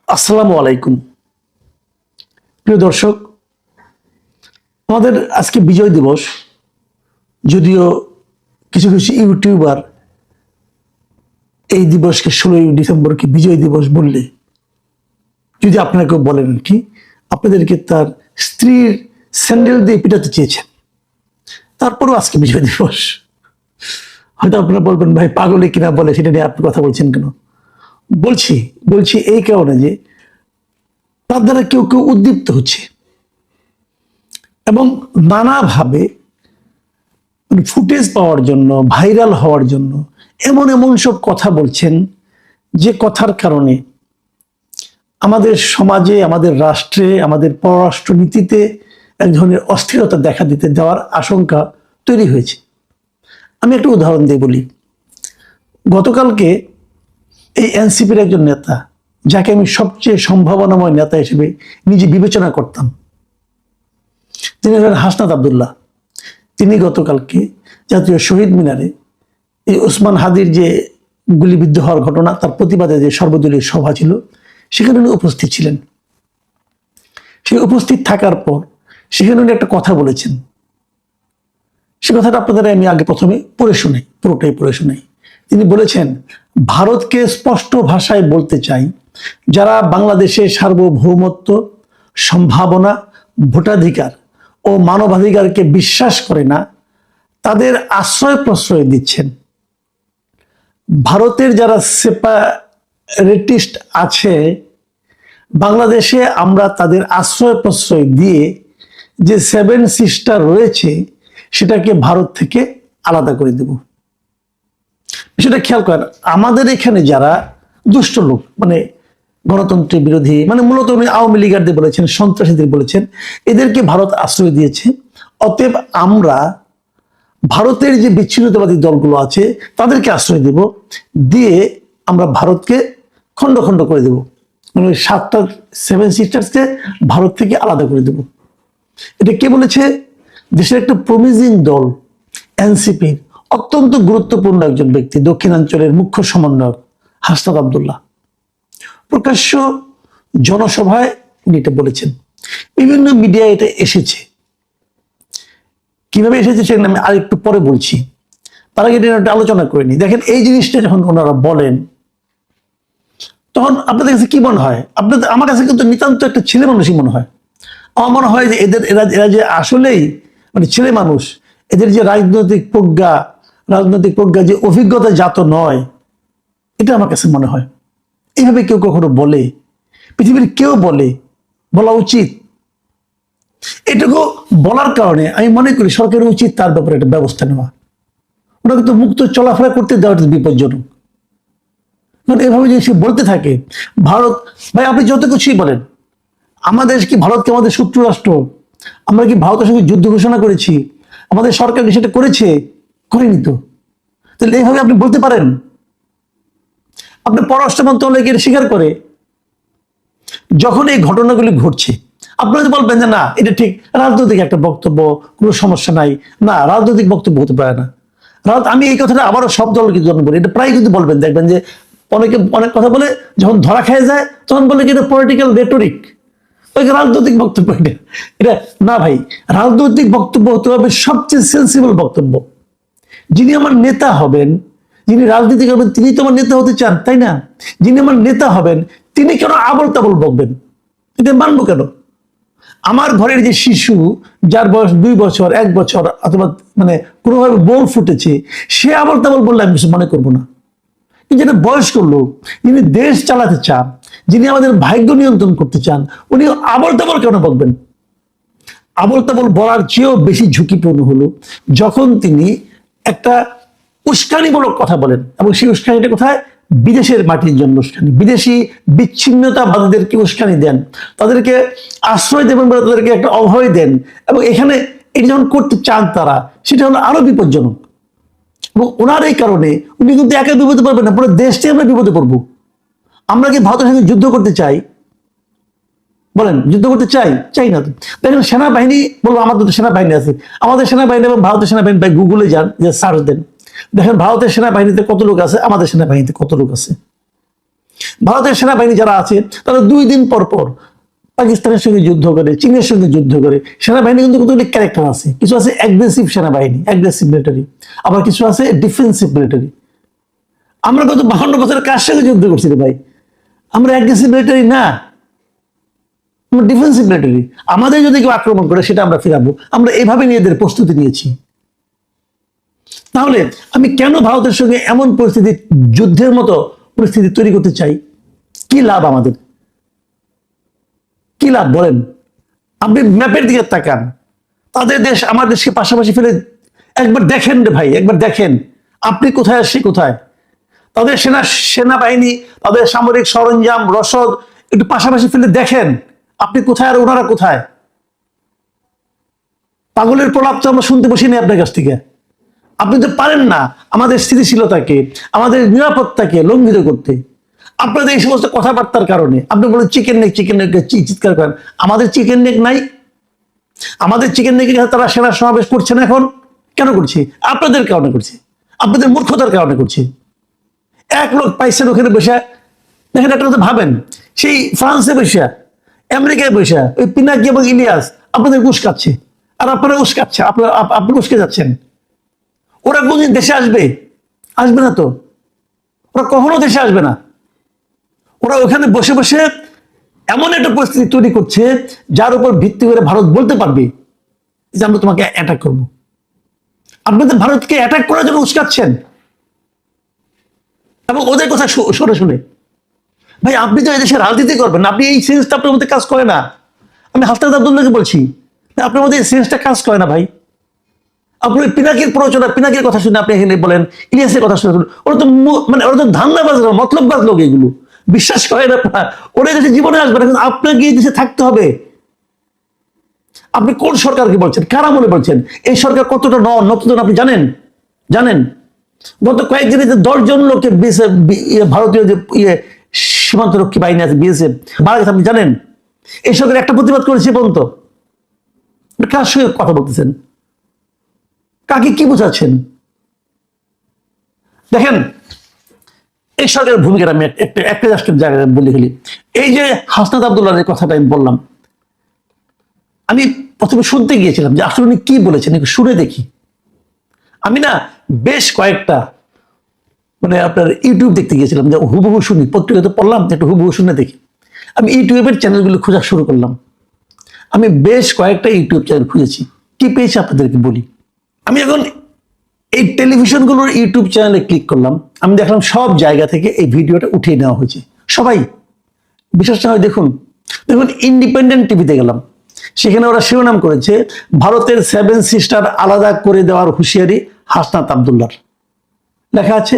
আসসালামু আলাইকুম প্রিয় দর্শক, আমাদের আজকে বিজয় দিবস। যদিও কিছু কিছু ইউটিউবার এই দিবসকে 16ই ডিসেম্বরকে বিজয় দিবস বললে, যদি আপনাকে বলেন কি আপনাদেরকে তার স্ত্রীর স্যান্ডেল দিয়ে পিটাতে চেয়েছেন, তারপরও আজকে বিজয় দিবস। হয়তো আপনারা বলবেন, ভাই পাগলে কিনা বলে, সেটা নিয়ে আপনি কথা বলছেন কেন? বলছি এই কারণে যে তার দ্বারা কেউ কেউ উদ্দীপ্ত হচ্ছে এবং নানাভাবে ফুটেজ পাওয়ার জন্য, ভাইরাল হওয়ার জন্য এমন এমন সব কথা বলছেন, যে কথার কারণে আমাদের সমাজে, আমাদের রাষ্ট্রে, আমাদের পররাষ্ট্র নীতিতে এক ধরনের অস্থিরতা দেখা দিতে দেওয়ার আশঙ্কা তৈরি হয়েছে। আমি একটা উদাহরণ দিয়ে বলি। গতকালকে এই এনসিপির একজন নেতা, যাকে আমি সবচেয়ে সম্ভাবনাময় নেতা হিসেবে নিজে বিবেচনা করতাম, তিনি হলেন হাসনাত আবদুল্লাহ। তিনি গতকালকে জাতীয় শহীদ মিনারে এই ওসমান হাদির যে গুলিবিদ্ধ হওয়ার ঘটনা, তার প্রতিবাদে যে সর্বদলীয় সভা ছিল, সেখানে উনি উপস্থিত ছিলেন। সেই উপস্থিত থাকার পর সেখানে উনি একটা কথা বলেছেন। সে কথাটা আপনাদের আমি আগে প্রথমে পুরোটাই পড়ে শোনাই। তিনি বলেছেন, ভারতকে স্পষ্ট ভাষায় বলতে চাই, যারা বাংলাদেশের সার্বভৌমত্ব, সম্ভাবনা, ভোটাধিকার ও মানবাধিকারকে বিশ্বাস করে না, তাদের আশ্রয় প্রশ্রয় দিচ্ছেন। ভারতের যারা সেপারেটিস্ট আছে বাংলাদেশে, আমরা তাদের আশ্রয় প্রশ্রয় দিয়ে যে 7 সিস্টার রয়েছে সেটাকে ভারত থেকে আলাদা করে দেব। সেটা খেয়াল করেন, আমাদের এখানে যারা দুষ্ট লোক, মানে গণতন্ত্রের বিরোধী, মানে মূলত উনি আওয়ামী লীগারদের বলেছেন, সন্ত্রাসীদের বলেছেন, এদেরকে ভারত আশ্রয় দিয়েছে। অতএব আমরা ভারতের যে বিচ্ছিন্নতাবাদী দলগুলো আছে তাদেরকে আশ্রয় দেব, দিয়ে আমরা ভারতকে খণ্ড খণ্ড করে দেব, মানে 7 সিস্টার্সকে ভারত থেকে আলাদা করে দেব। এটা কে বলেছে? দেশের একটা প্রমিজিং দল এনসিপির অত্যন্ত গুরুত্বপূর্ণ একজন ব্যক্তি, দক্ষিণাঞ্চলের মুখ্য সমন্বয়ক হাসনাত আবদুল্লাহ। প্রকাশ্য জনসভায় উনি এটা বলেছেন, বিভিন্ন মিডিয়ায় এটা এসেছে। কিভাবে এসেছে সেটা আমি আরেকটু পরে বলছি, তার আগে এটা আলোচনা করে নি। দেখেন, এই জিনিসটা যখন ওনারা বলেন, তখন আপনাদের কাছে কি মনে হয়? আমার কাছে কিন্তু নিতান্ত একটা ছেলে মানুষই মনে হয়। আমার মনে হয় যে এরা যে আসলেই মানে ছেলে মানুষ, এদের যে রাজনৈতিক প্রজ্ঞা যে অভিজ্ঞতা জাত নয়, এটা আমার কাছে মনে হয়। এইভাবে কেউ কখনো বলে? পৃথিবীর কেউ বলা উচিত? এটুকু বলার কারণে আমি মনে করি সরকারের উচিত তার ব্যাপারে একটা ব্যবস্থা নেওয়া। ওনাকে তো মুক্ত চলাফেরা করতে দেওয়া বিপজ্জনক। কারণ এভাবে যদি সে বলতে থাকে, ভারত, ভাই আপনি যত কিছুই বলেন, আমাদের কি ভারতকে আমাদের শত্রু রাষ্ট্র? আমরা কি ভারতের সঙ্গে যুদ্ধ ঘোষণা করেছি? আমাদের সরকার কি সেটা করেনি তো। তাহলে এইভাবে আপনি বলতে পারেন? আপনি পররাষ্ট্র মন্ত্রণালয় এটা স্বীকার করে, যখন এই ঘটনাগুলি ঘটছে আপনারা যদি বলবেন যে না এটা ঠিক রাজনৈতিক একটা বক্তব্য, কোনো সমস্যা নাই, না রাজনৈতিক বক্তব্য হতে পারে না। আমি এই কথাটা আবারও সব দলকে জন্য বলি, এটা প্রায় কিন্তু বলবেন, দেখবেন যে অনেক কথা বলে যখন ধরা খেয়ে যায় তখন বলে কি এটা পলিটিক্যাল রেটরিক, রাজনৈতিক বক্তব্য। এটা না ভাই, রাজনৈতিক বক্তব্য হতে হবে সবচেয়ে সেন্সিবল বক্তব্য। যিনি আমার নেতা হবেন, যিনি রাজনীতি করবেন, তিনি তো আমার নেতা হতে চান, তাই না? যিনি আমার নেতা হবেন তিনি কেন আবল তাবল বকবেন? এটা মানবো কেন? আমার ঘরের যে শিশু, যার বয়স 2 বছর, 1 বছর, অথবা মানে কোনোভাবে বোল ফুটেছে, সে আবল তাবল বললে আমি কিছু মনে করবো না। কিন্তু যেটা বয়স্ক লোক, যিনি দেশ চালাতে চান, যিনি আমাদের ভাগ্য নিয়ন্ত্রণ করতে চান, উনি আবল তাবল কেন বলবেন? আবল তাবল বলার চেয়েও বেশি ঝুঁকিপূর্ণ হলো যখন তিনি একটা উস্কানিমূলক কথা বলেন, এবং সেই উস্কানিটা কোথায়? বিদেশের মাটির জন্য উস্কানি, বিদেশি বিচ্ছিন্নতাবাদীদেরকে উস্কানি দেন, তাদেরকে আশ্রয় দেবেন বলে তাদেরকে একটা অভয় দেন, এবং এখানে এটি যখন করতে চান তারা, সেটা হলো আরো বিপজ্জনক। এবং ওনার এই কারণে উনি কিন্তু একা বিপদে পড়বেন না, পুরো দেশটাই আমরা বিপদে পড়বো। আমরা কি ভারতের সঙ্গে যুদ্ধ করতে চাই? বলেন, যুদ্ধ করতে চাই না তো। দেখেন, সেনাবাহিনী বলবো, আমাদের তো সেনাবাহিনী আছে, আমাদের সেনাবাহিনী এবং ভারতের সেনাবাহিনী, ভাই গুগলে যান, যে সার্চ দেন, দেখেন ভারতের সেনাবাহিনীতে কত লোক আছে, আমাদের সেনাবাহিনীতে কত লোক আছে। ভারতের সেনাবাহিনী যারা আছে তারা 2 দিন পর পর পাকিস্তানের সঙ্গে যুদ্ধ করে, চীনের সঙ্গে যুদ্ধ করে। সেনাবাহিনী কিন্তু কতগুলি ক্যারেক্টার আছে, কিছু আছে অ্যাগ্রেসিভ সেনাবাহিনী, অ্যাগ্রেসিভ মিলিটারি, আবার কিছু আছে ডিফেন্সিভ মিলিটারি। আমরা গত 52 বছর কার সঙ্গে যুদ্ধ করছি রে ভাই? আমরা অ্যাগ্রেসিভ মিলিটারি না, আমরা ডিফেন্সিভ মিলিটারি। আমাদের যদি কেউ আক্রমণ করে সেটা আমরা ফিরাবো, আমরা এভাবে নিজেদের প্রস্তুতি নিয়েছি। তাহলে আমি কেন ভারতের সঙ্গে এমন পরিস্থিতি, যুদ্ধের মতো পরিস্থিতি তৈরি করতে চাই? কি লাভ আমাদের? কি লাভ বলেন? আপনি ম্যাপের দিকে তাকান, তাদের দেশ আমার দেশকে পাশাপাশি ফেলে একবার দেখেন রে ভাই, একবার দেখেন আপনি কোথায় আসছি কোথায়। তাদের সেনাবাহিনী, তাদের সামরিক সরঞ্জাম, রসদ একটু পাশাপাশি ফেলে দেখেন আপনি কোথায় আর ওনারা কোথায়। পাগলের প্রলাপ তো আমরা শুনতে বসিনি আপনার কাছ থেকে। আপনি তো পারেন না আমাদের স্থিতিশীলতাকে, আমাদের নিরাপত্তাকে লঙ্ঘিত করতে। আপনাদের এই সমস্ত কথাবার্তার কারণে আপনি বলেন চিকেন নেক, চিকেন নেক চিৎকার করেন। আমাদের চিকেন নেক নাই? আমাদের চিকেন নেকের কাছে তারা সেনা সমাবেশ করছে না এখন? কেন করছে? আপনাদের কারণে করছে, আপনাদের মূর্খতার কারণে করছে। 1 লোক পাইছেন ওখানে বসে, দেখেন একটা কথা ভাবেন, সেই ফ্রান্সে বসে, আমেরিকায় বসে ওই পিনাকি এবং ইলিয়াস আপনাদের উস্কাচ্ছে, আর আপনারা উস্কাচ্ছে, আপনি উস্কে যাচ্ছেন। ওরা কোনদিন দেশে আসবে? আসবে না তো, ওরা কখনো দেশে আসবে না। ওরা ওখানে বসে বসে এমন একটা পরিস্থিতি তৈরি করছে যার উপর ভিত্তি করে ভারত বলতে পারবে যে আমরা তোমাকে অ্যাটাক করবো। আপনাদের ভারতকে অ্যাটাক করার জন্য উস্কাচ্ছেন এবং ওদের কথা শুনে শুনে। ভাই আপনি তো এদেশে রাজনীতি করবেন, আপনি এই সেন্সটা আপনার মধ্যে কাজ করে না। আমি হাসনাত আব্দুল্লাহকে বলছি, আপনার মধ্যে এই সেন্সটা কাজ করে না ভাই। আপনি পিনাকির প্ররোচনা, পিনাকির কথা শুনে আপনি এখানে বলেন, ইলিয়াসের কথা শুনে, ওরা তো মানে ওরা তো ধান্দাবাজ, মতলববাজ লোক, এগুলো বিশ্বাস করেন আপনার। ওরা দেশে জীবনে আসবে না, কিন্তু আপনাকে এই দেশে থাকতে হবে। আপনি কোন সরকারকে বলছেন, কারা মনে বলছেন? এই সরকার কতটা নতুন আপনি জানেন? জানেন গত কয়েকদিনে যে 10 জন লোককে ভারতীয় যে সীমান্ত রক্ষী বাহিনী আছে বিএসএফ মারা গেছে, আপনি জানেন? এই সরকার একটা প্রতিবাদ করেছে পর্যন্ত? কার সঙ্গে কথা বলতেছেন? কাকে কি বোঝাচ্ছেন? দেখেন এই সরকারের ভূমিকাটা আমি একটা জায়গায় বলে গেলি। এই যে হাসনাত আব্দুল্লাহর কথাটা আমি বললাম, আমি প্রথমে শুনতে গিয়েছিলাম যে আসলে উনি কি বলেছেন, একটু শুনে দেখি। আমি না বেশ কয়েকটা মানে আপনার ইউটিউব দেখতে গিয়েছিলাম, যে হুবহু শুনি, পত্রিকাতে পড়লাম একটু হুবহু শুনে দেখি। আমি ইউটিউবের চ্যানেলগুলো খোঁজা শুরু করলাম। আমি বেশ কয়েকটা ইউটিউব চ্যানেল খুঁজেছি, কি পেয়েছি আপনাদেরকে বলি। আমি এখন এই টেলিভিশনগুলোর ইউটিউব চ্যানেলে ক্লিক করলাম, আমি দেখলাম সব জায়গা থেকে এই ভিডিওটা উঠিয়ে নেওয়া হয়েছে। সবাই বিশ্বাস না হয় দেখুন, ইন্ডিপেন্ডেন্ট টিভিতে গেলাম, সেখানে ওরা শিরোনাম করেছে ভারতের 7 সিস্টার আলাদা করে দেওয়ার হুঁশিয়ারি হাসনাত আব্দুল্লাহর, লেখা আছে।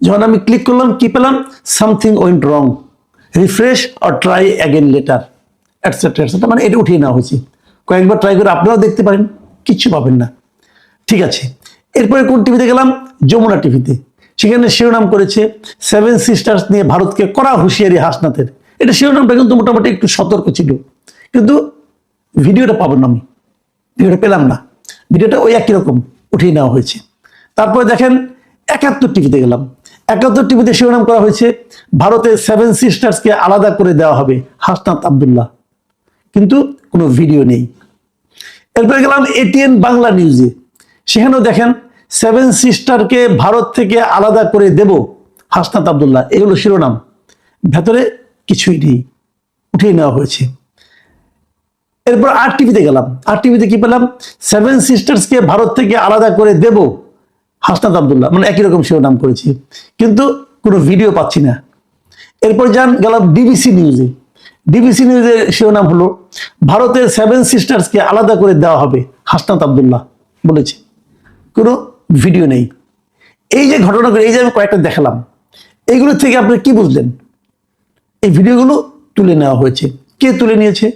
যখন আমি ক্লিক করলাম কি পেলাম? Something went wrong, refresh or try again letter, etcetera etcetera. মানে এটা উঠিয়ে নেওয়া হয়েছে। কয়েকবার ট্রাই করে আপনারাও দেখতে পারেন, কিচ্ছু পাবেন না। ঠিক আছে, এরপরে কোন টিভিতে গেলাম? যমুনা টিভিতে। সেখানে শিরোনাম করেছে 7 সিস্টার্স নিয়ে ভারতকে কড়া হুঁশিয়ারি হাসনাতের। এটা শিরোনামটা কিন্তু মোটামুটি একটু সতর্ক ছিল, কিন্তু ভিডিওটা পাবেন না, আমি ভিডিওটা পেলাম না। ভিডিওটা ওই একই রকম উঠিয়ে নেওয়া হয়েছে। তারপরে দেখেন 71 টিভিতে গেলাম, 71 টিভিতে শিরোনাম করা হয়েছে ভারতের 7 সিস্টার্সকে আলাদা করে দেওয়া হবে হাসনাত আব্দুল্লাহ, কিন্তু কোনো ভিডিও নেই। এরপরে গেলাম এটিএন বাংলা নিউজে, সেখানেও দেখেন 7 সিস্টারকে ভারত থেকে আলাদা করে দেব হাসনাত আব্দুল্লাহ, এগুলো শিরোনাম, ভেতরে কিছুই নেই, উঠিয়ে নেওয়া হয়েছে। এরপর আর টিভিতে গেলাম, আর টিভিতে কি পেলাম? 7 সিস্টার্সকে ভারত থেকে আলাদা করে দেব হাসনাত আব্দুল্লাহ, মানে একই রকম শিরোনাম করেছি, কিন্তু কোনো ভিডিও পাচ্ছি না। এরপর গেলাম ডিবিসি নিউজে, ডিবিসি নিউজের শিরোনাম হলো ভারতের 7 সিস্টার্সকে আলাদা করে দেওয়া হবে হাসনাত আব্দুল্লাহ বলেছে, কোনো ভিডিও নেই। এই যে ঘটনাগুলো, এই যে আমি কয়েকটা দেখালাম, এইগুলো থেকে আপনি কি বুঝলেন? এই ভিডিওগুলো তুলে নেওয়া হয়েছে। কে তুলে নিয়েছে?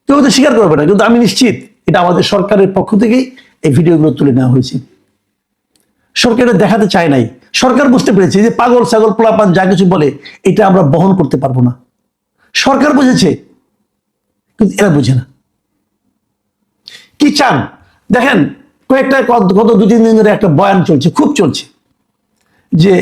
কেউ তো স্বীকার করবে না, কিন্তু আমি নিশ্চিত এটা আমাদের সরকারের পক্ষ থেকেই এই ভিডিওগুলো তুলে নেওয়া হয়েছে। সরকার দেখাতে চায় নাই। সরকার বুঝতে পেরেছে যে পাগল ছাগল পোলাপান যা কিছু বলে এটা আমরা বহন করতে পারবো না। সরকার বুঝেছে, কিন্তু এরা বুঝে না। কি চান দেখেন, কয়েকটা গত 2-3 দিন ধরে একটা বয়ান চলছে, খুব চলছে, যে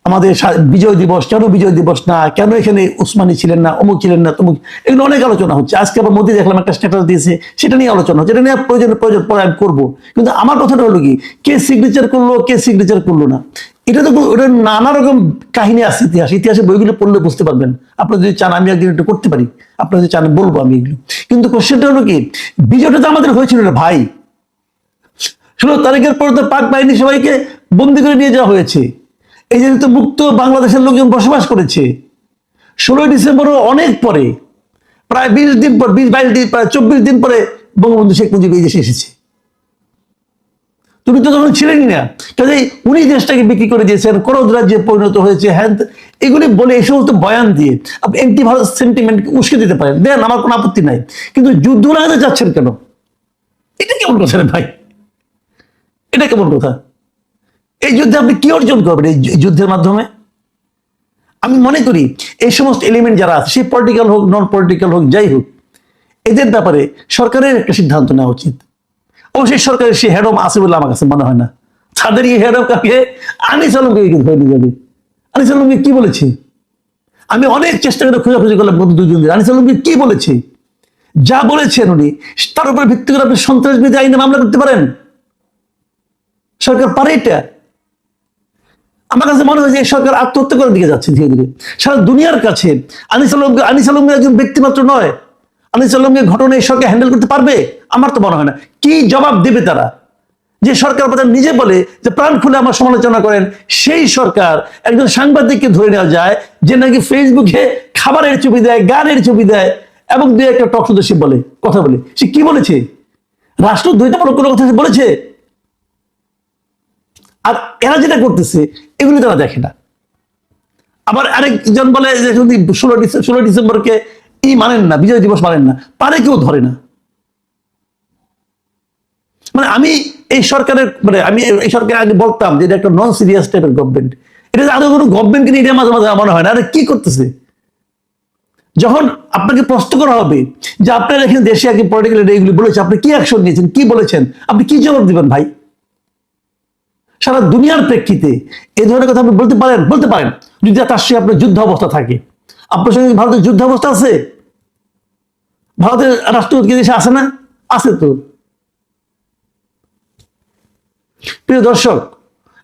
আমাদের বিজয় দিবস, কেন বিজয় দিবস না, কেন এখানে উসমানী ছিলেন না, অমুক ছিলেন না, তমুক, এগুলো অনেক আলোচনা হচ্ছে। আজকে আবার মোদি দেখলাম একটা স্ট্যাটাস দিয়েছে, সেটা নিয়ে আলোচনা হচ্ছে। এটা নিয়ে প্রয়োজন পরে আমি করবো। কিন্তু আমার কথাটা হলো কি, কে সিগনেচার করলো, কে সিগনেচার করলো না, এটা তো ওটা নানা রকম কাহিনী আছে। ইতিহাসে বইগুলো পড়লে বুঝতে পারবেন। আপনারা যদি চান আমি একদিন একটু করতে পারি, আপনারা যদি চান বলবো আমি এগুলো। কিন্তু কোশ্চেনটা হলো কি, বিজয়টা তো আমাদের হয়েছিল না ভাই। 16 তারিখের পর তো পাক বাহিনী সবাইকে বন্দি করে নিয়ে যাওয়া হয়েছে। এই যে তো মুক্ত বাংলাদেশের লোকজন বসবাস করেছে। 16 ডিসেম্বরও অনেক পরে, প্রায় 20 দিন পর, 20-22 দিন, প্রায় 24 দিন পরে বঙ্গবন্ধু শেখ মুজিব এই দেশে এসেছে। তুমি তো তখন ছিলেনই না, কাজেই উনি দেশটাকে বিক্রি করে দিয়েছেন, করদ রাজ্যে পরিণত হয়েছে, হ্যাঁ এগুলি বলে এই সমস্ত বয়ান দিয়ে আপনি এন্টি ভারত সেন্টিমেন্ট উস্কে দিতে পারেন, দেন, আমার কোনো আপত্তি নাই। কিন্তু যুদ্ধ লাগাতে যাচ্ছেন কেন? এটা কেমন কথা রে ভাই? এটা কেমন কথা? এই যুদ্ধে আপনি কি অর্জন করবেন এই যুদ্ধের মাধ্যমে? আমি মনে করি এই সমস্ত এলিমেন্ট যারা আছে, সে পলিটিক্যাল হোক, নন পলিটিক্যাল হোক, যাই হোক, এদের ব্যাপারে সরকারের একটা সিদ্ধান্ত নেওয়া উচিত। অবশ্যই সরকারের সে হেডম আছে বলে আমার কাছে মনে হয় না। তাদের এই হেডম কাকে? আনিস আলমকে ধরে নিয়ে যাবে। আনিস আলমকে কি বলেছে? আমি অনেক চেষ্টা করে খোঁজাখুঁজি করলাম গত 2 দিন ধরে, আনিস আলমকে কি বলেছে? যা বলেছেন উনি, তার উপরে ভিত্তি করে আপনি সন্ত্রাসবাদী আইনে মামলা করতে পারেন। সরকার পারে এটা? আমার কাছে মনে হয় যে সরকার আত্মহত্যা করার দিকে যাচ্ছে ধীরে ধীরে। সারা দুনিয়ার কাছে আনিস আলম একজন ব্যক্তি মাত্র নয়। আনিস আলমকে ঘটনায় সরকার হ্যান্ডেল করতে পারবে? আমার তো মনে হয় না। কি জবাব দেবে তারা? যে সরকার প্রধান নিজে বলে যে প্রাণ খুলে আমার সমালোচনা করেন, সেই সরকার একজন সাংবাদিককে ধরে নেওয়া যায় যে নাকি ফেসবুকে খাবারের ছবি দেয়, গানের ছবি দেয়, এবং 2-1টা টক শো সে বলে, কথা বলে। সে কি বলেছে? রাষ্ট্রদ্রোহিতামূলক কোনো কথা বলেছে? আর এরা যেটা করতেছে এগুলি তারা দেখে না। আবার আরেকজন বলে যে 16 ডিসেম্বরকে মানেন না, বিজয় দিবস মানেন না, পারে কেউ ধরে না। মানে আমি এই সরকারের আমি এই সরকার আগে বলতাম যে এটা একটা নন সিরিয়াস টাইপের গভর্নমেন্ট। এটা আদৌ কোনো গভর্নমেন্ট কিনে এটা মাঝে মাঝে মনে হয় না, আরে কি করতেছে? যখন আপনাকে প্রশ্ন করা হবে যে আপনার এখানে দেশে আগে পলিটিক্যাল এগুলি বলেছে, আপনি কি অ্যাকশন নিয়েছেন, কি বলেছেন, আপনি কি জবাব দিবেন ভাই? সারা দুনিয়ার প্রেক্ষিতে এই ধরনের কথা আপনি বলতে পারেন যদি তার সঙ্গে আপনার যুদ্ধ অবস্থা থাকে। আপনার সঙ্গে ভারতের যুদ্ধ অবস্থা আছে? ভারতের রাষ্ট্রপতি দেশে আছে না? আছে তো। প্রিয় দর্শক,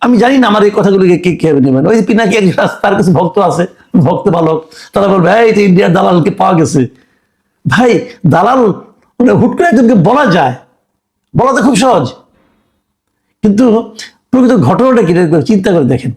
আমি জানি না আমার এই কথাগুলোকে কে কে নেবেন। ওই পিনাকি একজন তার কাছে ভক্ত আছে, ভক্ত বালক, তারা বলবে এই যে ইন্ডিয়ার দালালকে পাওয়া গেছে। ভাই, দালাল হুট করে একজনকে বলা যায়, বলাতে খুব সহজ, কিন্তু প্রকৃত ঘটনাটা কি চিন্তা করে দেখেন।